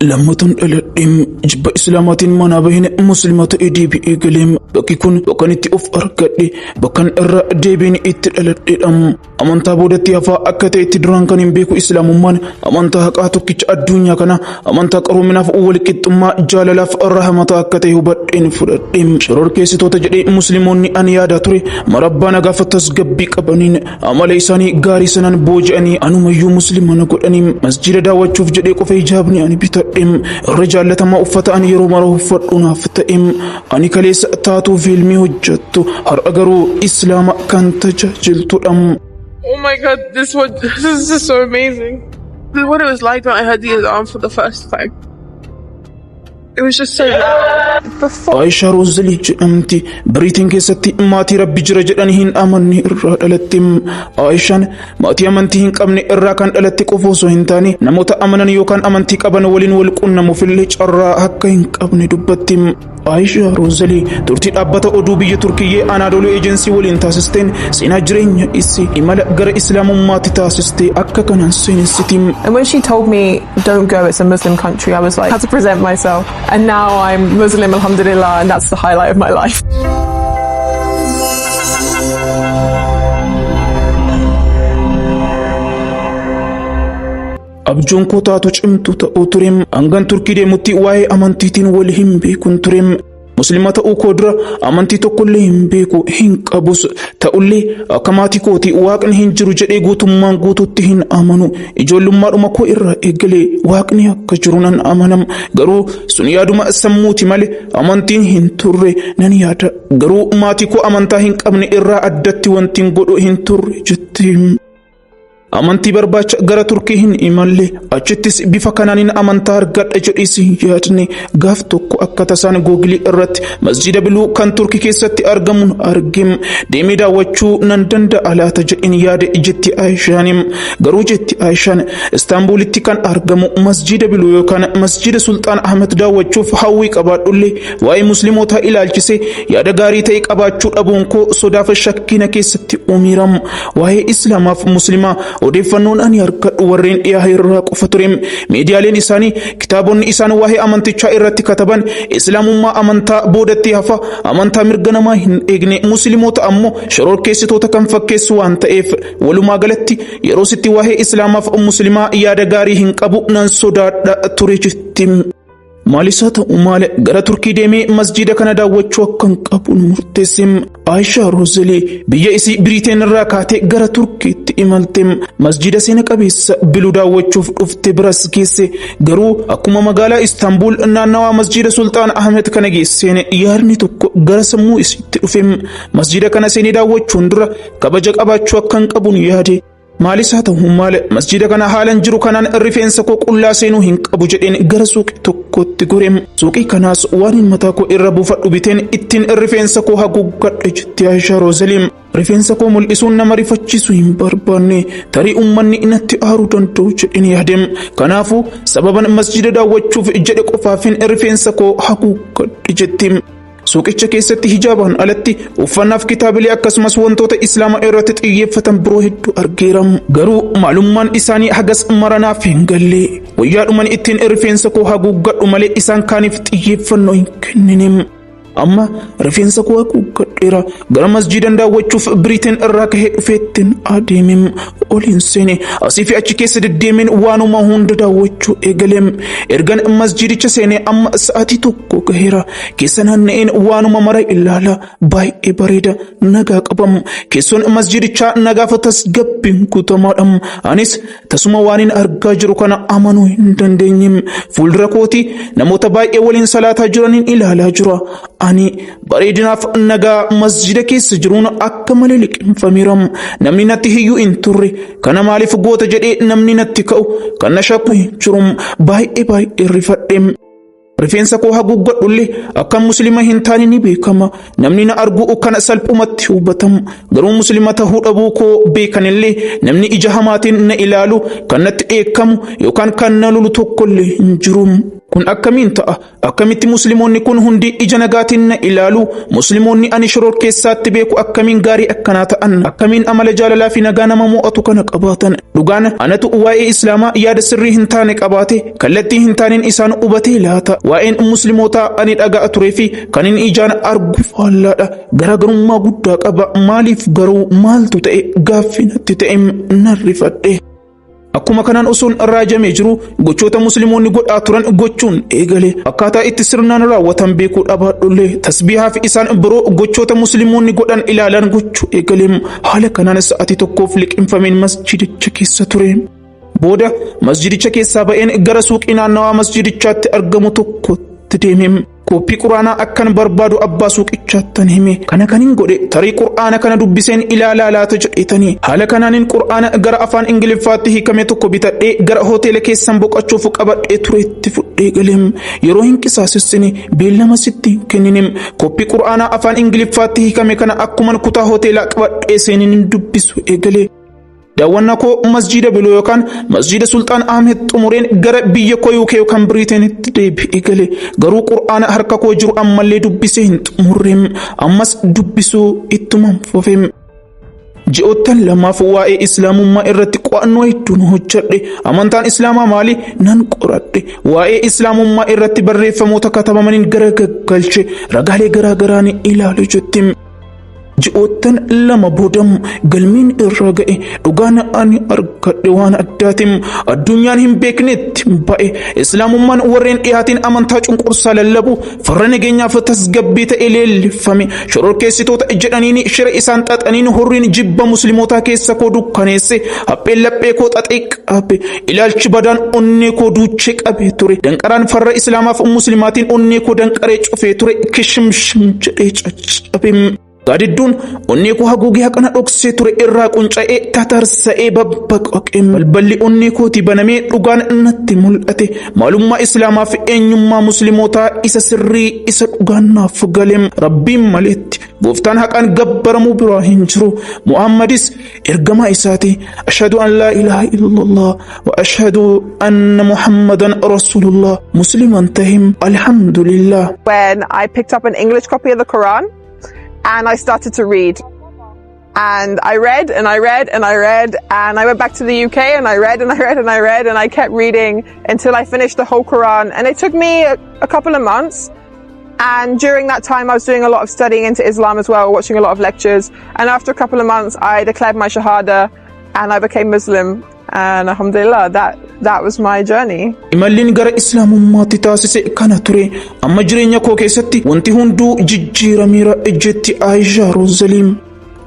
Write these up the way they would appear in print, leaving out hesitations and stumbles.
لما تنقلم جب إسلامات ما بين مسلمات إدي بإقليم بكيكون بكنتي أف أركدي بكن الر ديبين إتلالم أمانتا بودتي أفا أكتي تدران كان بيكو إسلام من أمانتا هكاتو كيش الدنيا كنا أمانتا قرو مناف أول كتما جاللاف الرحمة أكتي هبتين فردين شرور كيسي توتجري مسلموني أن ياداتوري مربانا غافتس قبي قبنين أمالي إساني غاري سنان بوجاني أنو ميو مسلمان قرأني مسجد داوة شوف جديكو في جابني أني بيتقيم الرجال لتما أفتا أن يرو مرو فتونا فتقيم أني كليس تاتو فيلمي هجتو هر أغرو إسلام كان تجاجلتو Oh my god, this is just so amazing. This is what it was like when I heard the alarm for the first time. It was just so loud. Before Aisha Rosalie jedhamti bariitiin keessatti maatii rabbi jira jedhanii hin amanne irraa dhalatte. Aishaan maatii amantii hin qabne irraa kan dhalatte qofa osoo hin taane namoota amanan yookaan amantii qaban waliin wal qunnamuufillee carraa akka hin qabne dubbatti. Aisha Rosalie turtii dhaabbata oduu biyya Turkiyyee Anadolu Agency waliin taasisteen seenaa jireenya isii imala gara islaamummaatti taasiste akka kanaan seenessiti. And when she told me, don't go, it's a Muslim country, I was like, I had to present myself. And now I'm Muslim, alhamdulillah, and that's the highlight of my life. Abjoon koo taatu cimtuu ta'uu tureem hangan Turkii deemutti waa'ee amantiitiin wal hin beekun tureem. Musliima ta'uu koo dura amantii tokkollee hin beeku hin qabus ta'ullee akka maatii kooti waaqni hin jiru jedhee guutummaan guutuutti hin amanu. Ijoollummaadhuma koo irraa eegalee waaqni akka jiru nan amanam. Garuu sun yaaduma sammuuti malee amantiin hin turre nan yaada. Garuu maatii koo amantaa hin qabne irraa addatti wantiin godhu hin turre jetti. Amantii barbaacha gara Turkii hin imalle achittis bifa kanaanin amantaa argadha jedhisi yaadne gaaf tokko akka tasaan googilii irratti masjida biluu kan Turkii keessatti argamuun argim deemee daawwachuu nan danda'a laata jedhin yaade jetti Aishaan. Garuu jetti Aishaan Istaanbulitti kan argamu masjida biluu yookaan masjida Sultaan Ahmed daawwachuuf hawwii qabaadhullee waa'ee musliimotaa ilaalchise yaada gaarii ta'e qabaachuu dhabuun koo sodaafa shakkina keessatti uumiram. Waa'ee islaamaaf muslimaa odeeffannoon ani argadhu warreen dhiyaa irraa qofa tureem. Miidiyaaleen isaanii kitaabonni isaan waa'ee amantichaa irratti kataban islaamummaa amantaa boodatti hafa amantaa mirga namaa hin eegne musliimoota ammoo shororkeessitoota kan fakkeessu waan ta'eef walumaa galatti yeroo sitti waa'ee islaamaaf muslimaa yaada gaarii hin qabu nan sodaadha ture jetti. Maalisa ta'u maal gara Turkii deemee masjida kana daawwachuu akkan qabu murteesse. Aisha Rosalie biyya isii Biriteen irraa kaatee gara Turkiitti imalte. Masjida seena qabeessa biluu daawwachuuf dhufte biras geesse. Garuu akkuma magaalaa Istaanbul naannawaa masjida Sultaan Ahmed kana geesseen yaadni tokko gara sammuu isiitti dhufe. Masjida kana seenee daawwachuun dura kabaja qabaachuu akkan qabuun yaade. Maalisa ta'u maal masjida kana haalan jiru kanaan rifeensa koo qullaa seenuu hin qabu jedheen gara suuqii tokkotti goreem. Suuqii kanaas waan mataa koo irra buufadhu biteen ittiin rifeensa koo haguuggadhe jetti Aisha Rosalie. Rifeensa koo mul'isuun nama rifachiisu hin barbaanne tarii uummanni inatti aaruu danda'u jedheen yaadem. Kanaafuu sababan masjida daawwachuuf jedhe qofaafin rifeensa koo haguuggadhe jetti. Suuqicha keessatti hijaabaan alatti uffannaaf kitaabilee akkasumas wantoota islaamaa irratti xiyyeeffatan biroo hedduu argeeram. Garuu maalummaan isaanii hagas maranaaf hin galle. Wayyaadhuman ittiin rifeensa koo haguuggadhu malee isaan kaaniif xiyyeeffannoo hin kenninem. Amma rifeensa koo haguuggadheera gara masjidan daawwachuuf Biriteen irraa kahee dhufeettiin adeemem. Oliin seene asii fi achi keessa deddeemeen waanuma hunda daawwachuu eegaleem. Ergan masjidicha seene amma sa'aatii tokko gaheera. Keessa naanna'een waanuma mara ilaala baay'ee bareeda nagaa qabam. Keessoon masjidichaa nagaafa tasgabbiin guutamaadham. Anis tasuma waanin argaa jiru kana amanuu hin dandeenyem. Fuuldura kooti namoota baay'ee waliin salaataa jiraniin ilaalaa jira. Ani bareedinaaf nagaa masjida keessa jiruun akka malee liqinfameeram. Namni natti hiyyuu hin turre. Kana maaliif goota jedhee namni natti ka'u kan na shakku hin jirum baay'ee rifadheem. Rifeensa koo haguuggadhullee akka musliima hin taane ni beekama. Namni na argu kana salphumatti hubatamu. Garuu musliima ta'uu dhabuu koo beekanillee namni ija hamaatiin na ilaalu kan natti dheekkamu yookaan kan na lolu tokkollee hin jirum. kun akkamiin ta'a? Akkamitti musliimoonni kun hundi ija nagaatiin na ilaalu? Musliimoonni ani shoror keessaatti beeku akkamiin gaarii akkanaa ta'an? Akkamiin amala jaalalaa fi nagaa nama mo'atu kana qabaatan? Dhugaan anatu waa'ee islaamaa yaada sirrii hin taane qabaate kallattii hin taaneen isaan hubatee laata? Waa'een musliimotaa ani dhaga'a turee fi kan inni ijaan argu faallaadha. Garaagarummaa guddaa qaba. Maaliif garuu maaltu ta'e? Gaaffii natti ta'e narrifadhe. Akkuma kanaan osoon raajamee jiru gochoota musliimoonni godhaa turan gochuun eegale. Akkaataa itti sirnaan raawwatan beekuu dhabaadhullee tasbiihaa fi isaan biroo gochoota musliimoonni godhan ilaalan gochuu eegale. Haala kanaan sa'aatii tokkoof liqimfameen masjidicha keessa ture. Booda masjidicha keessaa ba'een gara suuqii naannawaa masjidichaatti argamu tokkotti deeme. Koppii quraanaa akkan barbaadu abbaa suuqichaattan hime. Kana kanin godhe tarii quraana kana dubbiseen ilaalaa laata jedheetanii. Haala kanaanin quraana gara afaan ingiliffaatti hiikame tokko bitadhee gara hoteela keessan boqachuuf qabadhee tureetti fudhee galeem. Yeroo hin qisaasessine beellama sitti kenninem. Koppii quraanaa afaan ingiliffaatti hiikame kana akkuman kutaa hoteelaa qabadhee seenin dubbisu eegale. Daawwannaa koo masjida biloo yookaan masjida Sultaan Ahmed xumureen gara biyya koo UK yookaan Biriiteenitti deebi'ee gale. Garuu quraana harka koo jiru ammallee dubbisee hin xumurreem. Ammas dubbisuu ittuma fufeem. Ji'oottan lamaaf waa'ee islaamummaa irratti qo'annoo hedduun hojjedhe. Amantaan islaamaa maali? Nan qoradhe. Waa'ee islaamummaa irratti barreeffamoota katabamaniin gara gaggalche. Ragaalee garaagaraan ilaalu jettim. Ji'oottan lama boodam galmiin irra ga'e. Dhugaan ani argadhe waan addaatiin addunyaan hin beeknetti ba'e. Islaamummaan warreen dhiyaatiin amantaa cunqursaa lallabu farra nageenyaaf tasgabbii ta'e leellifame. Shororkeessitoota jedhaniin shira isaan xaxaniin horiin jibba muslimootaa keessa koo dukkaneesse. Hapheen laphee koo xaxee qabe. Ilaalchi badaan onnee koo duuchee qabee ture. Danqaraan farra islaamaaf muslimaatiin onnee koo danqaree cufee ture. Kishimshim jedhee caccabe. Gaadidduun onnee koo haguugee haqana dhoksee ture irraa qunca'ee tatarsa'ee babbaqaqee. Balballi onnee kooti banamee dhugaan natti mul'ate. Maalummaa islaamaa fi eenyummaa muslimootaa isa sirrii isa dhugaan naaf galeem. Rabbiin maleetti gooftaan haqaan gabbaramuu biraa hin jiru. Muhammadis ergamaa isaati. Ashhadu an laa ilaaha illallah wa ashhadu anna Muhammadan rasulullah. Musliman tahim alhamdulillah. When I picked up an English copy of the Quran, and I started to read. And I read and I read and I read and I went back to the UK and I read and I read and I read and I kept reading until I finished the whole Quran. And it took me a couple of months. And during that time I was doing a lot of studying into Islam as well, watching a lot of lectures. And after a couple of months I declared my Shahada and I became Muslim. And alhamdulillah, that was my journey. Imallin gara islaamummaatti taasise kana ture. Amma jireenya koo keessatti wanti hunduu jijjiirameera jetti Aisha Rosalim.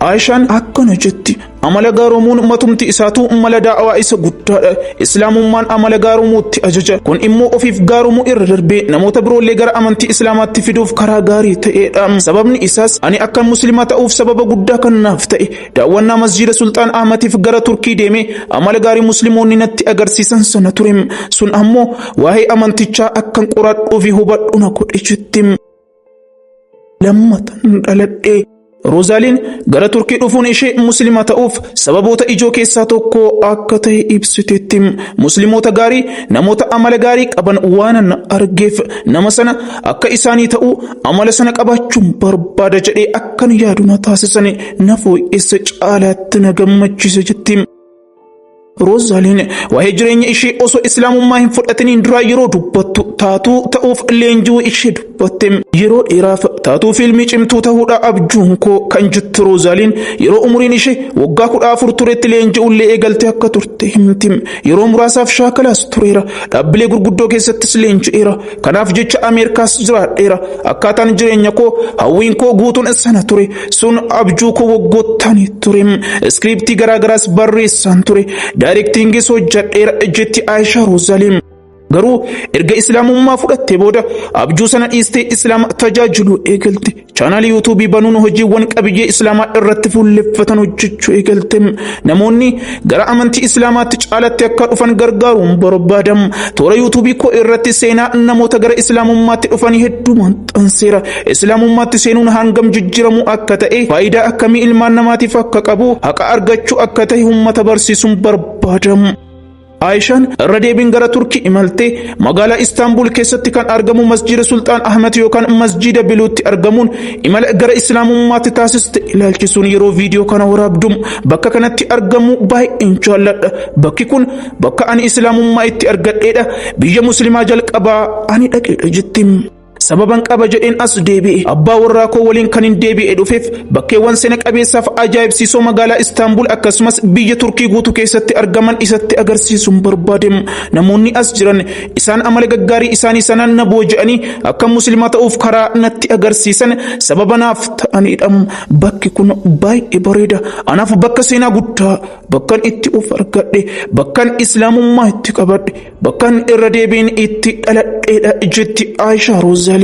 Aishaan akkana jetti. Amala gaaroomuun matumti isaatu mala daawaa isa guddaadha. Islaamummaan amala gaaroomuutti ajaja. Kun immoo ofiif gaaroomu irra darbee namoota biroollee gara amantii islaamaatti fiduuf karaa gaarii ta'edha. Sababni isaas ani akka muslima ta'uuf sababa guddaa kan naaf ta'e. Daawwannaa masjida Sultaan Ahmadiif gara Turkii deemee amala gaarii musliimoonni natti agarsiisan sana ture. Sun ammoo waa'ee amantichaa akkan qoradhuu fi hubadhu na godhe jetti. Lammatan dhaladhee. Rosaaliin gara Turkii dhufuun ishee muslima ta'uuf sababoota ijoo keessaa tokko akka ta'e ibsiteetti. Musliimoota gaarii namoota amala gaarii qaban waan argeef nama sana akka isaanii ta'u amala sana qabaachuun barbaada jedhee akkan yaadu na taasisan na fooyyessa caalaatti na gammachiise jetti. Rosaaliin waa'ee jireenya ishee osoo islaamummaa hin fudhatiniin dura yeroo dubbattu taatuu ta'uuf leenjii ishee dubbatte. Yeroo dheeraaf taatuu fiilmii cimtuu ta'uudha abjuun koo kan jettu Rosaaliin yeroo umuriin ishee waggaa 14 turetti leenji'ullee eegalte akka turte himti. Yeroo muraasaaf shaakalaas tureera. Dhaabbilee gurguddoo keessattis leenji'eera. Kanaaf jecha Ameerikaas jiraadheera. Akkaataan jireenya koo hawwiin koo guutuun sana ture. Sun abjuu koo waggoottan ture. Iskiriptii garaagaraas barreessaan ture. Directingis hojjadheera jetti Aisha Rosalim. Garuu erga islaamummaa fudhattee booda abjuu sana dhiistee islaama tajaajilu eegalte. Chaanaalii yuutuubii banuun hojiiwwan qabiyyee islaamaa irratti fuulleffatan hojjechuu eegalte. Namoonni gara amantii islaamaatti caalatti akka dhufan gargaaruun barbaadam. Toora yuutuubii koo irratti seenaa namoota gara islaamummaatti dhufan hedduu maxxanseera. Islaamummaatti seenuun hangam jijjiiramuu akka ta'e, faayidaa akkamii ilmaan namaatiif akka qabu, haqa argachuu akka ta'e uummata barsiisuun barbaadam. Aayishaan irra deebiin gara Turkii imaltee magaalaa Istaanbul keessatti kan argamu masjida Sultaan Ahmed yookaan masjida Biluutti argamuun imala gara Islaamummaatti taasiste ilaalchisuun yeroo viidiyoo kana waraabdum bakka kanatti argamu baay'een jaalladha. Bakki kun bakka ani Islaamummaa itti argadheedha. Biyya Muslimaa jalqabaa ani dhaqeedha jetti. Sababan qaba jedheen as deebi'e abbaa warraa koo waliin kan hin deebi'e dhufeef bakkeewwan seena qabeessaaf ajaa'ibsiisoo magaalaa Istaanbul akkasumas biyya Turkii guutuu keessatti argaman isatti agarsiisuun barbaade. Namoonni as jiran isaan amala gaggaarii isaanii sanaan na booji'anii akka muslimaa ta'uuf karaa natti agarsiisan sababa naaf ta'aniidha. Bakki kun baay'ee bareeda. Anaaf bakka seenaa guddaa, bakkan itti of argadhe, bakkan Islaamummaa itti qabadhe, bakkan irra deebiin itti dhaladheedha jetti Aayishaa Roozaalii.